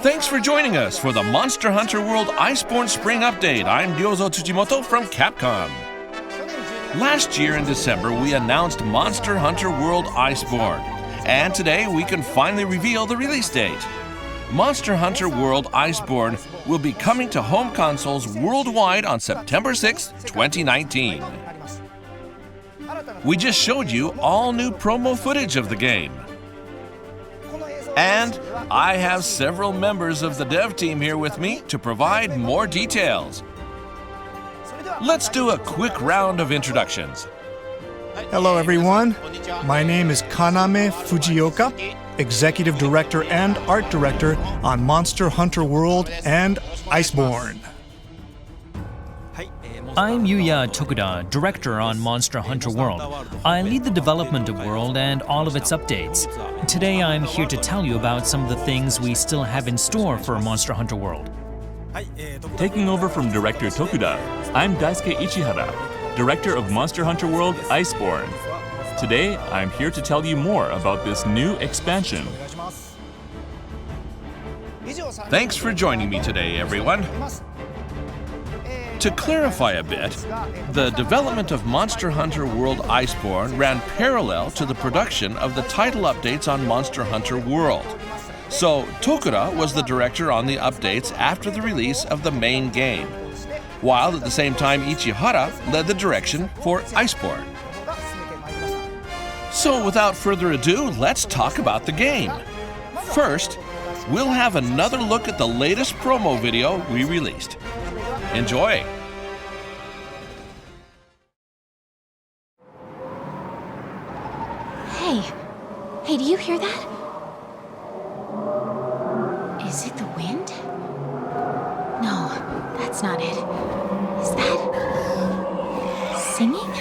Thanks for joining us for the Monster Hunter World Iceborne Spring Update. I'm Ryozo Tsujimoto from Capcom. Last year in December, we announced Monster Hunter World Iceborne, and today we can finally reveal the release date. Monster Hunter World Iceborne will be coming to home consoles worldwide on September 6, 2019. We just showed you all new promo footage of the game. And I have several members of the dev team here with me to provide more details. Let's do a quick round of introductions. Hello everyone, my name is Kaname Fujioka, Executive Director and Art Director on Monster Hunter World and Iceborne. I'm Yuya Tokuda, Director on Monster Hunter World. I lead the development of World and all of its updates. Today I'm here to tell you about some of the things we still have in store for Monster Hunter World. Taking over from Director Tokuda, I'm Daisuke Ichihara, Director of Monster Hunter World Iceborne. Today, I'm here to tell you more about this new expansion. Thanks for joining me today, everyone. To clarify a bit, the development of Monster Hunter World Iceborne ran parallel to the production of the title updates on Monster Hunter World. So, Tokuda was the director on the updates after the release of the main game, while at the same time Ichihara led the direction for Iceborne. So, without further ado, let's talk about the game. First, we'll have another look at the latest promo video we released. Enjoy! Hey, do you hear that? Is it the wind? No, that's not it. Is that singing?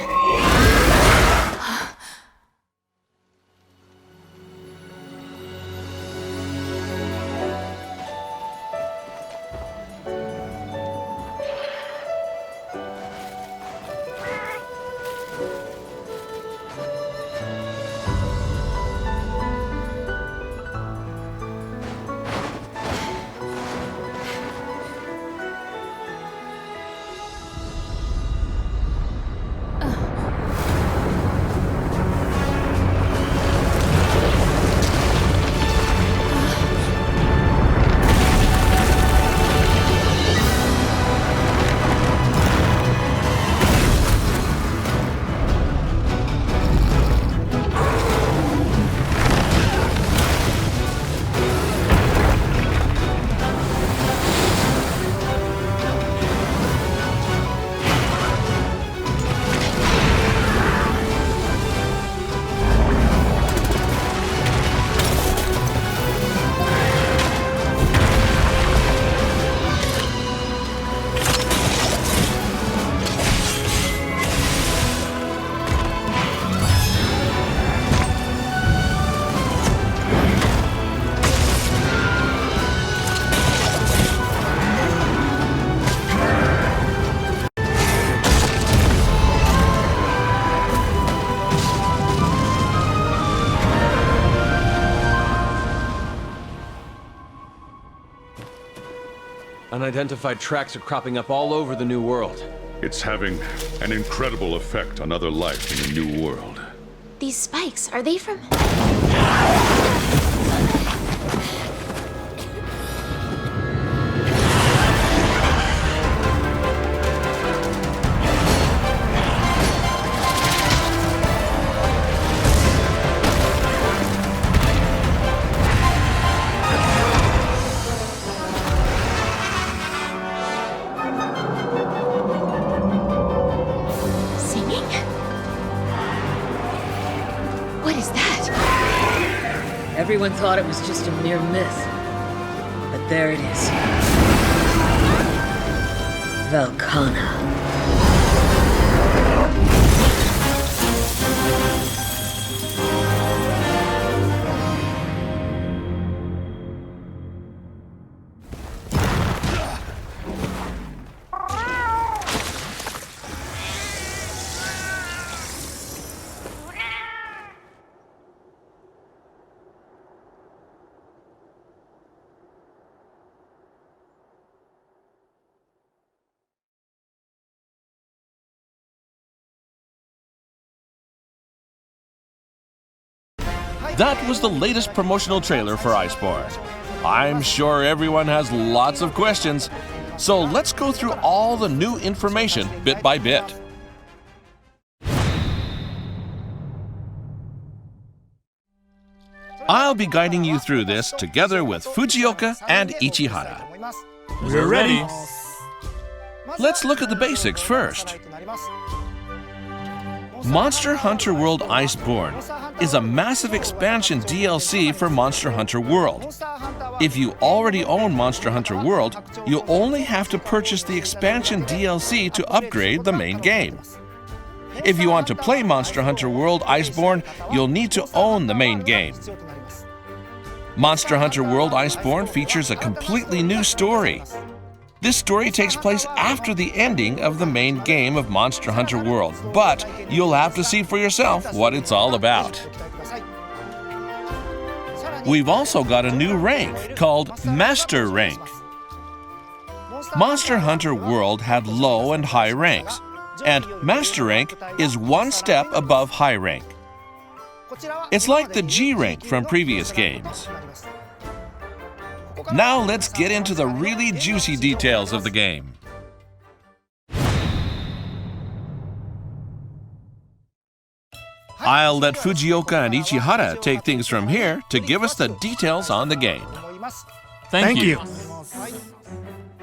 Unidentified tracks are cropping up all over the New World. It's having an incredible effect on other life in the New World. These spikes, are they from... What is that? Everyone thought it was just a mere myth. But there it is. Velkhana. That was the latest promotional trailer for Iceborne. I'm sure everyone has lots of questions, so let's go through all the new information bit by bit. I'll be guiding you through this together with Fujioka and Ichihara. We're ready. Let's look at the basics first. Monster Hunter World Iceborne is a massive expansion DLC for Monster Hunter World. If you already own Monster Hunter World, you'll only have to purchase the expansion DLC to upgrade the main game. If you want to play Monster Hunter World Iceborne, you'll need to own the main game. Monster Hunter World Iceborne features a completely new story. This story takes place after the ending of the main game of Monster Hunter World, but you'll have to see for yourself what it's all about. We've also got a new rank called Master Rank. Monster Hunter World had low and high ranks, and Master Rank is one step above high rank. It's like the G rank from previous games. Now let's get into the really juicy details of the game. I'll let Fujioka and Ichihara take things from here to give us the details on the game. Thank you.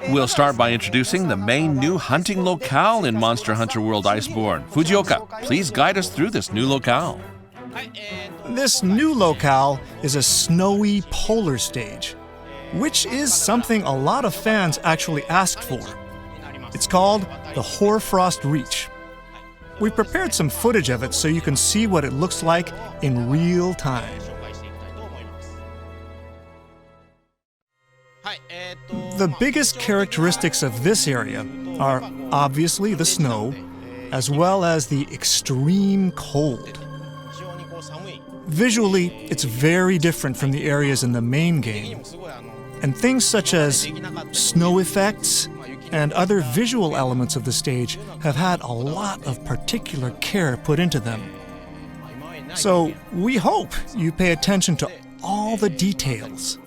We'll start by introducing the main new hunting locale in Monster Hunter World Iceborne. Fujioka, please guide us through this new locale. This new locale is a snowy polar stage, which is something a lot of fans actually asked for. It's called the Hoarfrost Reach. We prepared some footage of it so you can see what it looks like in real time. The biggest characteristics of this area are obviously the snow, as well as the extreme cold. Visually, it's very different from the areas in the main game, and things such as snow effects and other visual elements of the stage have had a lot of particular care put into them. So we hope you pay attention to all the details.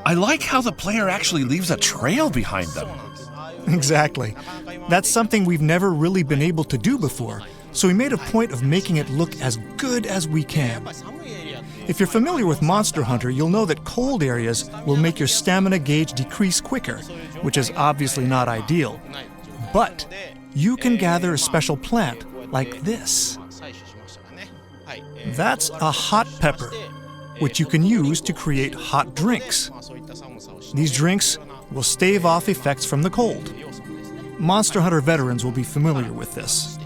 I like how the player actually leaves a trail behind them. Exactly. That's something we've never really been able to do before, so we made a point of making it look as good as we can. If you're familiar with Monster Hunter, you'll know that cold areas will make your stamina gauge decrease quicker, which is obviously not ideal. But you can gather a special plant like this. That's a hot pepper, which you can use to create hot drinks. These drinks will stave off effects from the cold. Monster Hunter veterans will be familiar with this.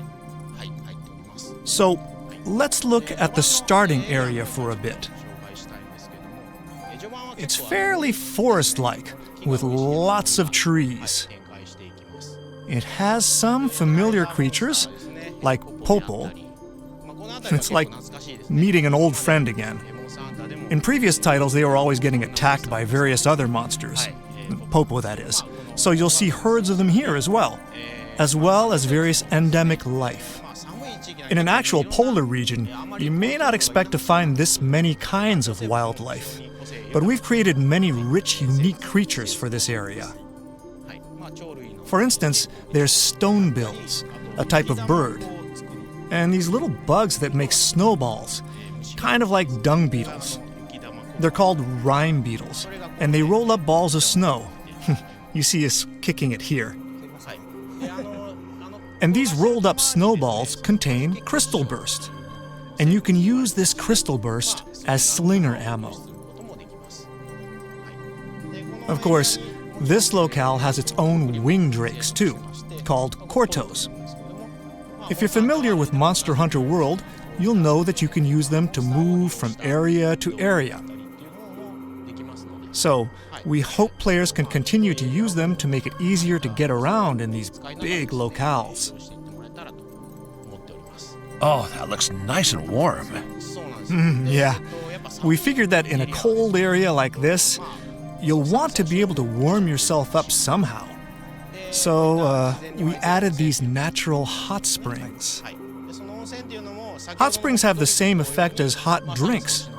So, let's look at the starting area for a bit. It's fairly forest-like, with lots of trees. It has some familiar creatures, like Popo. It's like meeting an old friend again. In previous titles, they were always getting attacked by various other monsters. Popo, that is. So you'll see herds of them here as well as various endemic life. In an actual polar region, you may not expect to find this many kinds of wildlife, but we've created many rich, unique creatures for this area. For instance, there's stonebills, a type of bird, and these little bugs that make snowballs, kind of like dung beetles. They're called rime beetles, and they roll up balls of snow. You see us kicking it here. And these rolled up snowballs contain crystal burst, and you can use this crystal burst as slinger ammo. Of course, this locale has its own wing drakes too, called Cortos. If you're familiar with Monster Hunter World, you'll know that you can use them to move from area to area. So, we hope players can continue to use them to make it easier to get around in these big locales. Oh, that looks nice and warm. Yeah. We figured that in a cold area like this, you'll want to be able to warm yourself up somehow. So, we added these natural hot springs. Hot springs have the same effect as hot drinks,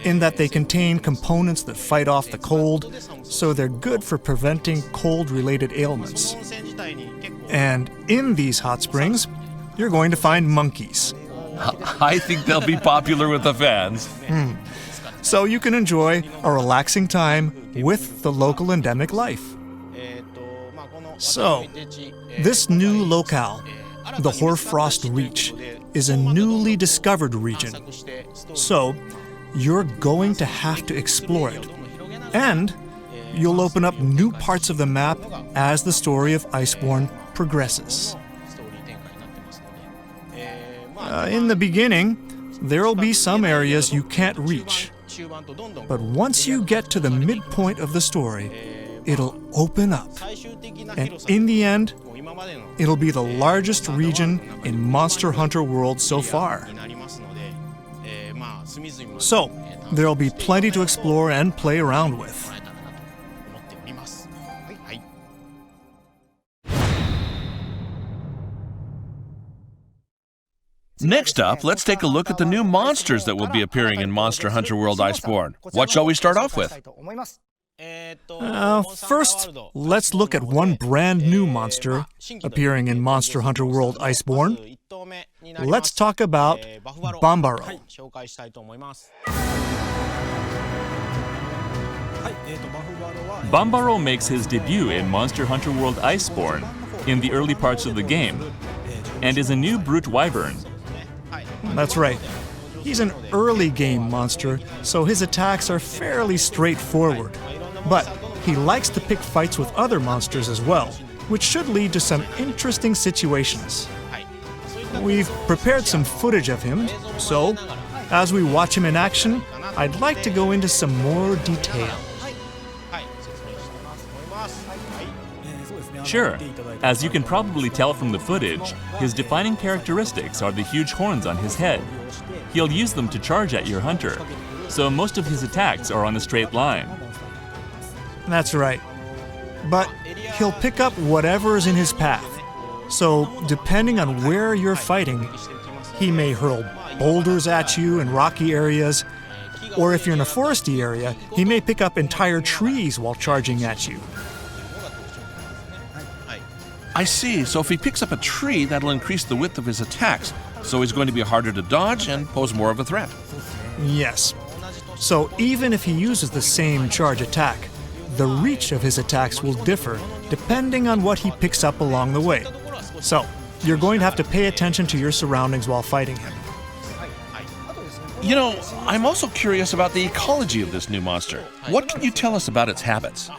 in that they contain components that fight off the cold, so they're good for preventing cold-related ailments. And in these hot springs, you're going to find monkeys. I think they'll be popular with the fans. So you can enjoy a relaxing time with the local endemic life. So, this new locale, the Hoarfrost Reach, is a newly discovered region. So, you're going to have to explore it. And you'll open up new parts of the map as the story of Iceborne progresses. In the beginning, there'll be some areas you can't reach. But once you get to the midpoint of the story, it'll open up. And in the end, it'll be the largest region in Monster Hunter World so far. So, there'll be plenty to explore and play around with. Next up, let's take a look at the new monsters that will be appearing in Monster Hunter World Iceborne. What shall we start off with? First, let's look at one brand new monster appearing in Monster Hunter World Iceborne. Let's talk about Bambaro. Bambaro makes his debut in Monster Hunter World Iceborne in the early parts of the game, and is a new brute wyvern. That's right. He's an early game monster, so his attacks are fairly straightforward. But he likes to pick fights with other monsters as well, which should lead to some interesting situations. We've prepared some footage of him, so as we watch him in action, I'd like to go into some more detail. Sure. As you can probably tell from the footage, his defining characteristics are the huge horns on his head. He'll use them to charge at your hunter, so most of his attacks are on a straight line. That's right. But he'll pick up whatever's in his path. So, depending on where you're fighting, he may hurl boulders at you in rocky areas, or if you're in a foresty area, he may pick up entire trees while charging at you. I see, so if he picks up a tree, that'll increase the width of his attacks, so he's going to be harder to dodge and pose more of a threat. Yes. So even if he uses the same charge attack, the reach of his attacks will differ depending on what he picks up along the way. So, you're going to have to pay attention to your surroundings while fighting him. You know, I'm also curious about the ecology of this new monster. What can you tell us about its habits?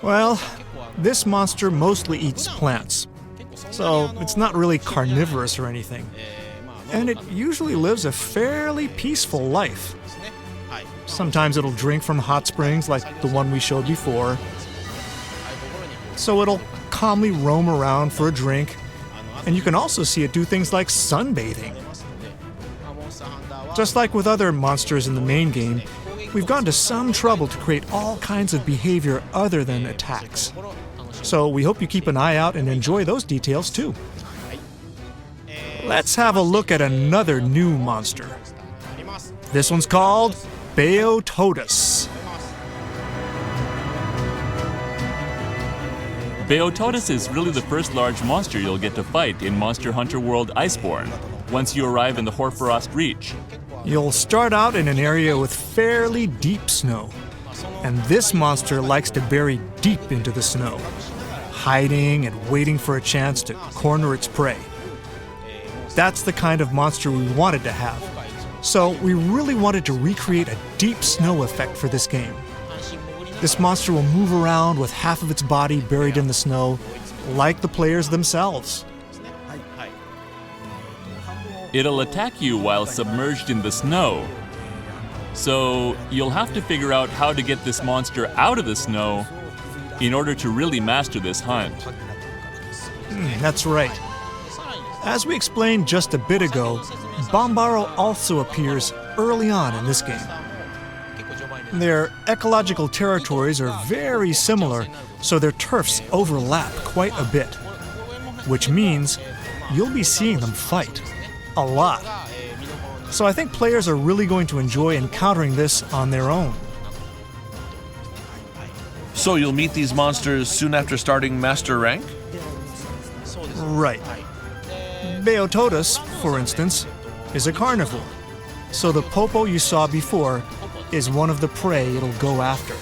Well, this monster mostly eats plants, so it's not really carnivorous or anything. And it usually lives a fairly peaceful life. Sometimes it'll drink from hot springs like the one we showed before. So it'll calmly roam around for a drink, and you can also see it do things like sunbathing. Just like with other monsters in the main game, we've gone to some trouble to create all kinds of behavior other than attacks. So we hope you keep an eye out and enjoy those details too. Let's have a look at another new monster. This one's called Beotodus. Beotodus is really the first large monster you'll get to fight in Monster Hunter World Iceborne, once you arrive in the Hoarfrost Reach. You'll start out in an area with fairly deep snow, and this monster likes to bury deep into the snow, hiding and waiting for a chance to corner its prey. That's the kind of monster we wanted to have, so we really wanted to recreate a deep snow effect for this game. This monster will move around with half of its body buried in the snow, like the players themselves. It'll attack you while submerged in the snow. So you'll have to figure out how to get this monster out of the snow in order to really master this hunt. That's right. As we explained just a bit ago, Bambaro also appears early on in this game. Their ecological territories are very similar, so their turfs overlap quite a bit, which means you'll be seeing them fight. A lot. So I think players are really going to enjoy encountering this on their own. So you'll meet these monsters soon after starting Master Rank? Right. Beotodus, for instance, is a carnivore. So the Popo you saw before is one of the prey it'll go after.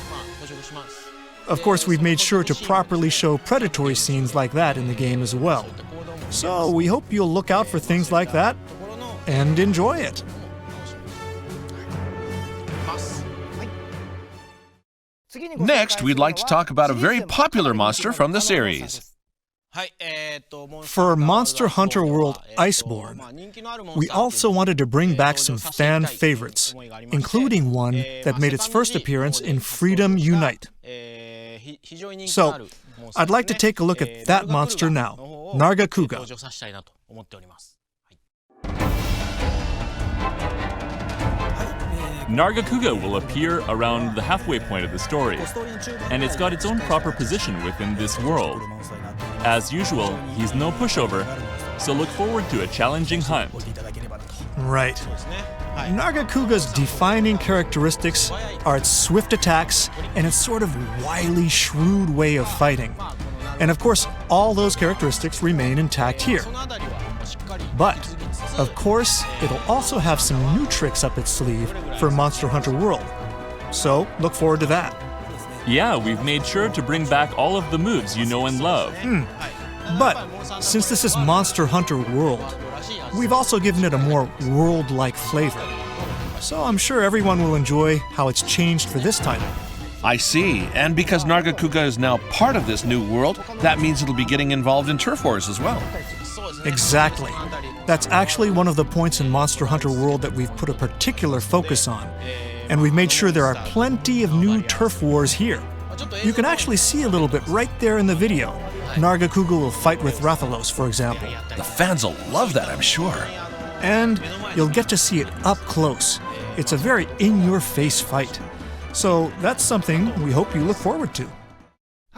Of course, we've made sure to properly show predatory scenes like that in the game as well. So we hope you'll look out for things like that and enjoy it. Next, we'd like to talk about a very popular monster from the series. For Monster Hunter World Iceborne, we also wanted to bring back some fan favorites, including one that made its first appearance in Freedom Unite. So, I'd like to take a look at that monster now, Nargacuga. Nargacuga will appear around the halfway point of the story, and it's got its own proper position within this world. As usual, he's no pushover, so look forward to a challenging hunt. Right. Nargacuga's defining characteristics are its swift attacks and its sort of wily, shrewd way of fighting. And of course, all those characteristics remain intact here. But, of course, it'll also have some new tricks up its sleeve for Monster Hunter World. So, look forward to that. Yeah, we've made sure to bring back all of the moves you know and love. But, since this is Monster Hunter World, we've also given it a more world-like flavor. So I'm sure everyone will enjoy how it's changed for this title. I see, and because Nargacuga is now part of this new world, that means it'll be getting involved in turf wars as well. Exactly. That's actually one of the points in Monster Hunter World that we've put a particular focus on. And we've made sure there are plenty of new turf wars here. You can actually see a little bit right there in the video. Nargacuga will fight with Rathalos, for example. The fans will love that, I'm sure. And you'll get to see it up close. It's a very in-your-face fight. So that's something we hope you look forward to.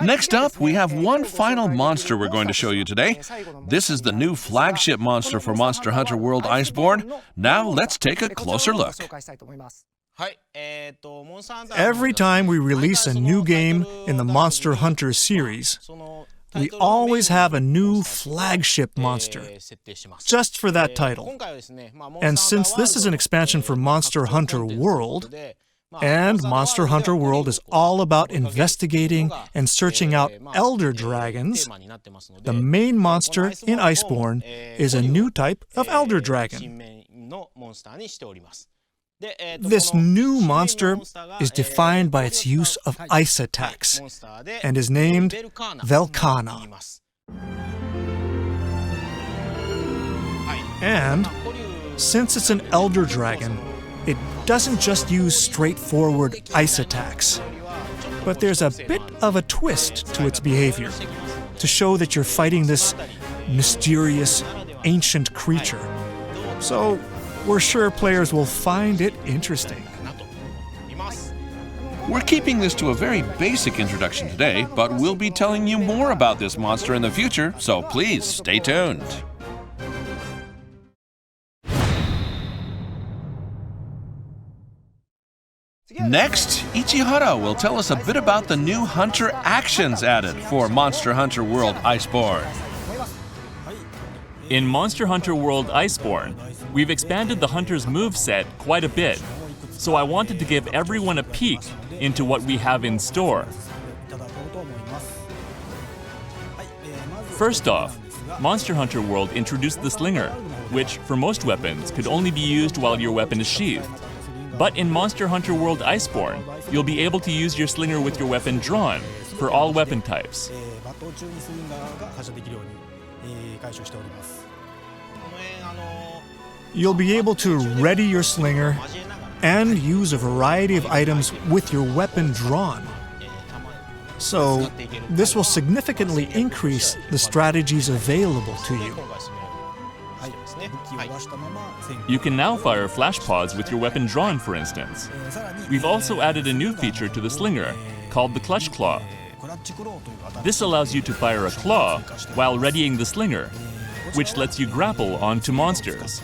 Next up, we have one final monster we're going to show you today. This is the new flagship monster for Monster Hunter World Iceborne. Now let's take a closer look. Every time we release a new game in the Monster Hunter series, we always have a new flagship monster, just for that title. And since this is an expansion for Monster Hunter World, and Monster Hunter World is all about investigating and searching out elder dragons, the main monster in Iceborne is a new type of elder dragon. This new monster is defined by its use of ice attacks and is named Velkhana. And since it's an elder dragon, it doesn't just use straightforward ice attacks, but there's a bit of a twist to its behavior to show that you're fighting this mysterious, ancient creature. So we're sure players will find it interesting. We're keeping this to a very basic introduction today, but we'll be telling you more about this monster in the future, so please stay tuned. Next, Ichihara will tell us a bit about the new Hunter actions added for Monster Hunter World Iceborne. In Monster Hunter World Iceborne, we've expanded the Hunter's moveset quite a bit, so I wanted to give everyone a peek into what we have in store. First off, Monster Hunter World introduced the Slinger, which for most weapons could only be used while your weapon is sheathed. But in Monster Hunter World Iceborne, you'll be able to use your Slinger with your weapon drawn for all weapon types. You'll be able to ready your Slinger and use a variety of items with your weapon drawn. So, this will significantly increase the strategies available to you. You can now fire flash pods with your weapon drawn, for instance. We've also added a new feature to the Slinger, called the Clutch Claw. This allows you to fire a claw while readying the Slinger. which lets you grapple onto monsters.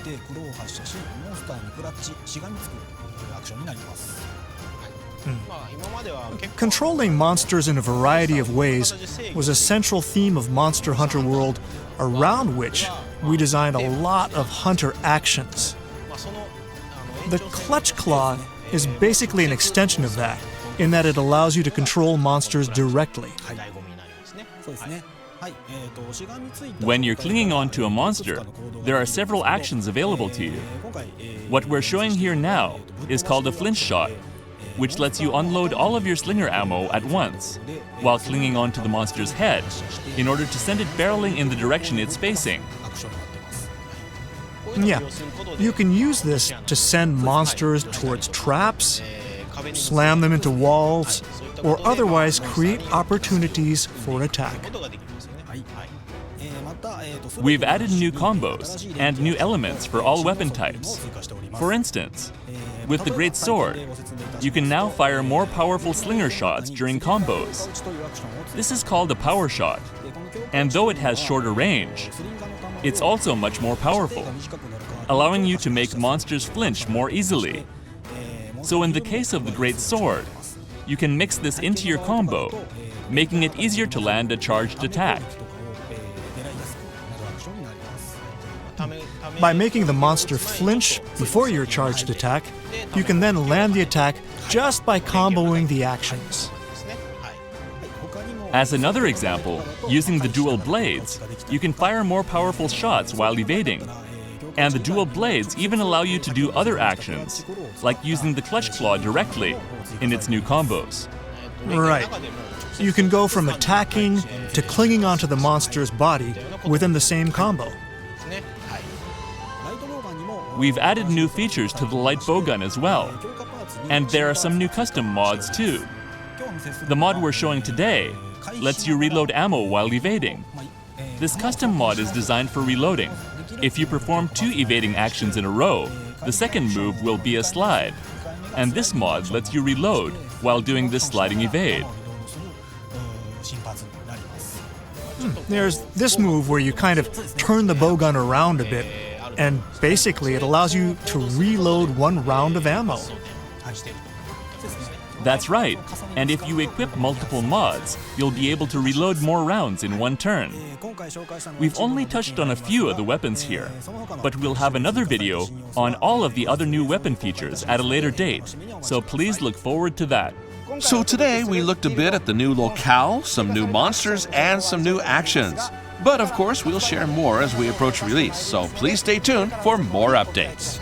Controlling monsters in a variety of ways was a central theme of Monster Hunter World, around which we designed a lot of hunter actions. The Clutch Claw is basically an extension of that, in that it allows you to control monsters directly. When you're clinging onto a monster, there are several actions available to you. What we're showing here now is called a flinch shot, which lets you unload all of your slinger ammo at once, while clinging onto the monster's head, in order to send it barreling in the direction it's facing. Yeah, you can use this to send monsters towards traps, slam them into walls, or otherwise create opportunities for attack. We've added new combos and new elements for all weapon types. For instance, with the Great Sword, you can now fire more powerful slinger shots during combos. This is called a power shot, and though it has shorter range, it's also much more powerful, allowing you to make monsters flinch more easily. So in the case of the Great Sword, you can mix this into your combo, making it easier to land a charged attack. By making the monster flinch before your charged attack, you can then land the attack just by comboing the actions. As another example, using the dual blades, you can fire more powerful shots while evading. And the dual blades even allow you to do other actions, like using the Clutch Claw directly in its new combos. Right. You can go from attacking to clinging onto the monster's body within the same combo. We've added new features to the light bowgun as well. And there are some new custom mods too. The mod we're showing today lets you reload ammo while evading. This custom mod is designed for reloading. If you perform 2 evading actions in a row, the second move will be a slide. And this mod lets you reload while doing this sliding evade. There's this move where you kind of turn the bowgun around a bit, and basically it allows you to reload 1 round of ammo. That's right, and if you equip multiple mods, you'll be able to reload more rounds in 1 turn. We've only touched on a few of the weapons here, but we'll have another video on all of the other new weapon features at a later date, so please look forward to that. So today we looked a bit at the new locale, some new monsters, and some new actions. But of course we'll share more as we approach release, so please stay tuned for more updates.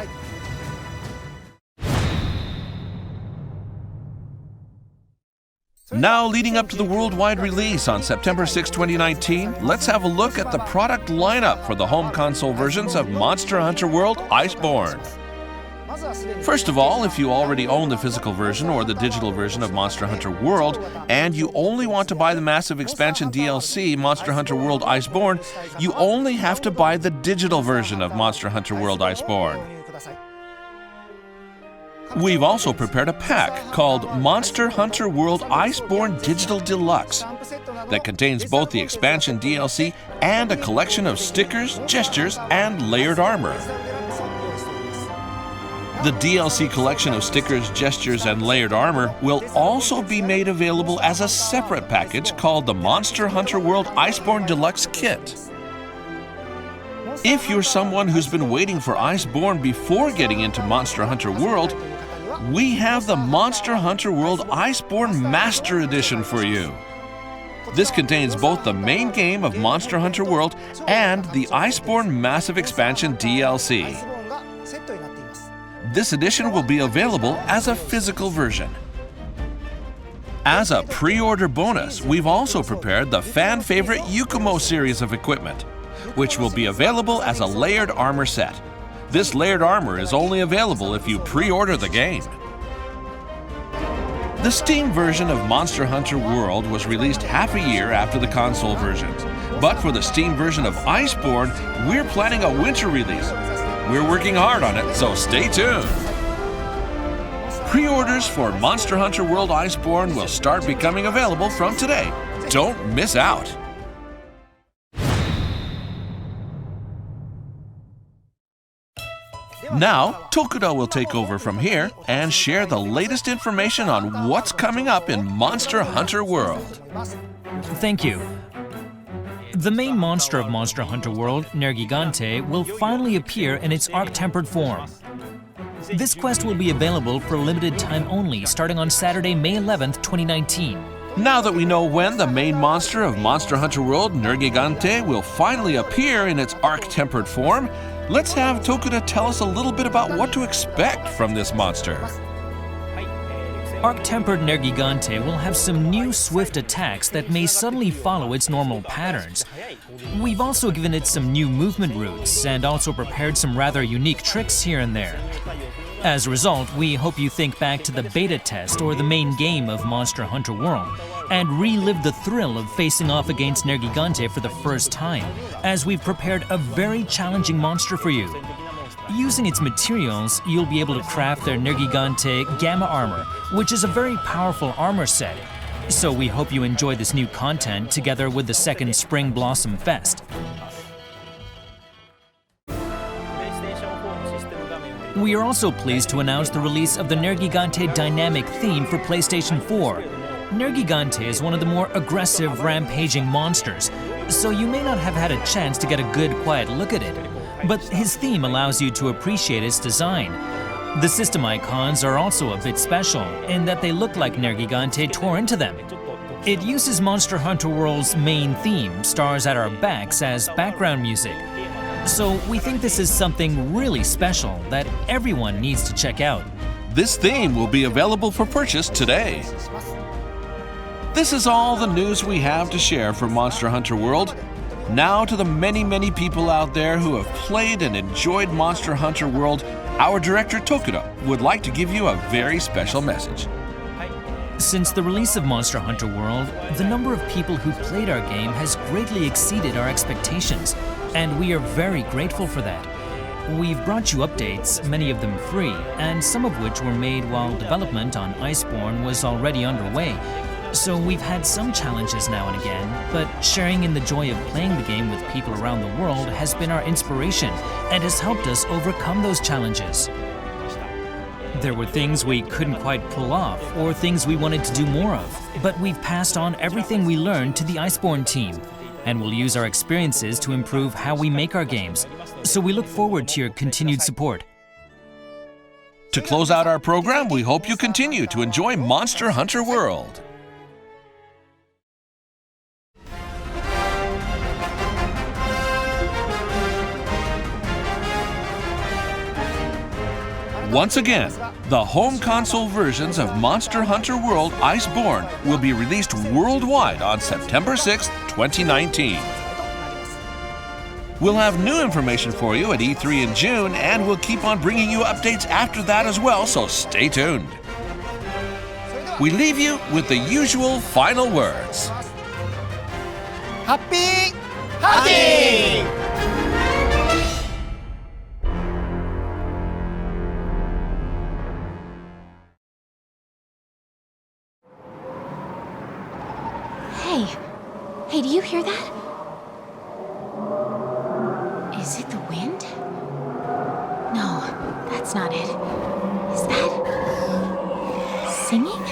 Now, leading up to the worldwide release on September 6, 2019, let's have a look at the product lineup for the home console versions of Monster Hunter World Iceborne. First of all, if you already own the physical version or the digital version of Monster Hunter World, and you only want to buy the massive expansion DLC Monster Hunter World Iceborne, you only have to buy the digital version of Monster Hunter World Iceborne. We've also prepared a pack called Monster Hunter World Iceborne Digital Deluxe that contains both the expansion DLC and a collection of stickers, gestures, and layered armor. The DLC collection of stickers, gestures, and layered armor will also be made available as a separate package called the Monster Hunter World Iceborne Deluxe Kit. If you're someone who's been waiting for Iceborne before getting into Monster Hunter World, we have the Monster Hunter World Iceborne Master Edition for you. This contains both the main game of Monster Hunter World and the Iceborne Massive Expansion DLC. This edition will be available as a physical version. As a pre-order bonus, we've also prepared the fan-favorite Yukumo series of equipment, which will be available as a layered armor set. This layered armor is only available if you pre-order the game. The Steam version of Monster Hunter World was released half a year after the console versions. But for the Steam version of Iceborne, we're planning a winter release. We're working hard on it, so stay tuned. Pre-orders for Monster Hunter World Iceborne will start becoming available from today. Don't miss out. Now, Tokuda will take over from here and share the latest information on what's coming up in Monster Hunter World. Thank you. The main monster of Monster Hunter World, Nergigante, will finally appear in its arc-tempered form. This quest will be available for limited time only, starting on Saturday, May 11th, 2019. Now that we know when the main monster of Monster Hunter World, Nergigante, will finally appear in its arc-tempered form, let's have Tokuda tell us a little bit about what to expect from this monster. Arc-tempered Nergigante will have some new swift attacks that may suddenly follow its normal patterns. We've also given it some new movement routes and also prepared some rather unique tricks here and there. As a result, we hope you think back to the beta test or the main game of Monster Hunter World and relive the thrill of facing off against Nergigante for the first time, as we've prepared a very challenging monster for you. Using its materials, you'll be able to craft their Nergigante Gamma Armor, which is a very powerful armor set. So we hope you enjoy this new content together with the second Spring Blossom Fest. We are also pleased to announce the release of the Nergigante Dynamic theme for PlayStation 4. Nergigante is one of the more aggressive, rampaging monsters, so you may not have had a chance to get a good, quiet look at it. But his theme allows you to appreciate its design. The system icons are also a bit special in that they look like Nergigante tore into them. It uses Monster Hunter World's main theme, Stars at Our Backs, as background music. So we think this is something really special that everyone needs to check out. This theme will be available for purchase today. This is all the news we have to share for Monster Hunter World. Now to the many people out there who have played and enjoyed Monster Hunter World, our director Tokuda would like to give you a very special message. Since the release of Monster Hunter World, the number of people who played our game has greatly exceeded our expectations, and we are very grateful for that. We've brought you updates, many of them free, and some of which were made while development on Iceborne was already underway. So we've had some challenges now and again, but sharing in the joy of playing the game with people around the world has been our inspiration and has helped us overcome those challenges. There were things we couldn't quite pull off or things we wanted to do more of, but we've passed on everything we learned to the Iceborne team, and we'll use our experiences to improve how we make our games. So we look forward to your continued support. To close out our program, we hope you continue to enjoy Monster Hunter World. Once again, the home console versions of Monster Hunter World Iceborne will be released worldwide on September 6, 2019. We'll have new information for you at E3 in June, and we'll keep on bringing you updates after that as well, so stay tuned. We leave you with the usual final words. Happy hunting! Hey, do you hear that? Is it the wind? No, that's not it. Is that singing?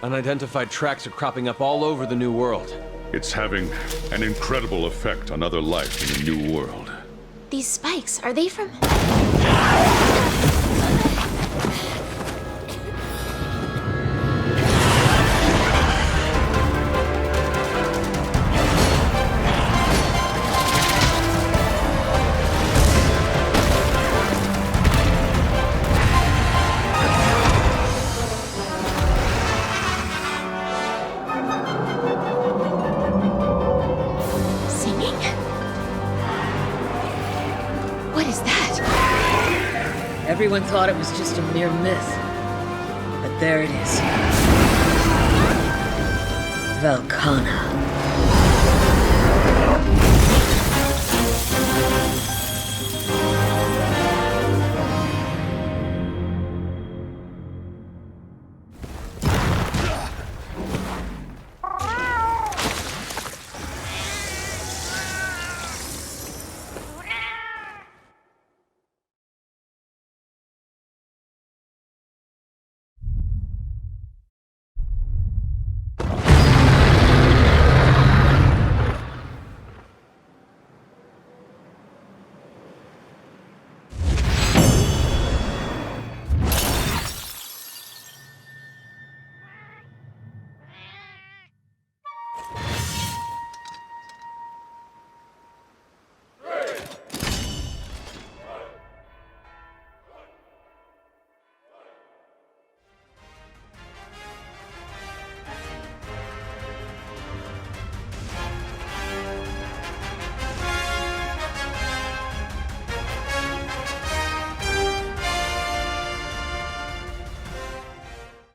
Unidentified tracks are cropping up all over the New World. It's having an incredible effect on other life in the New World. These spikes, are they from... singing? What is that? Everyone thought it was just a mere myth. But there it is. Velkhana.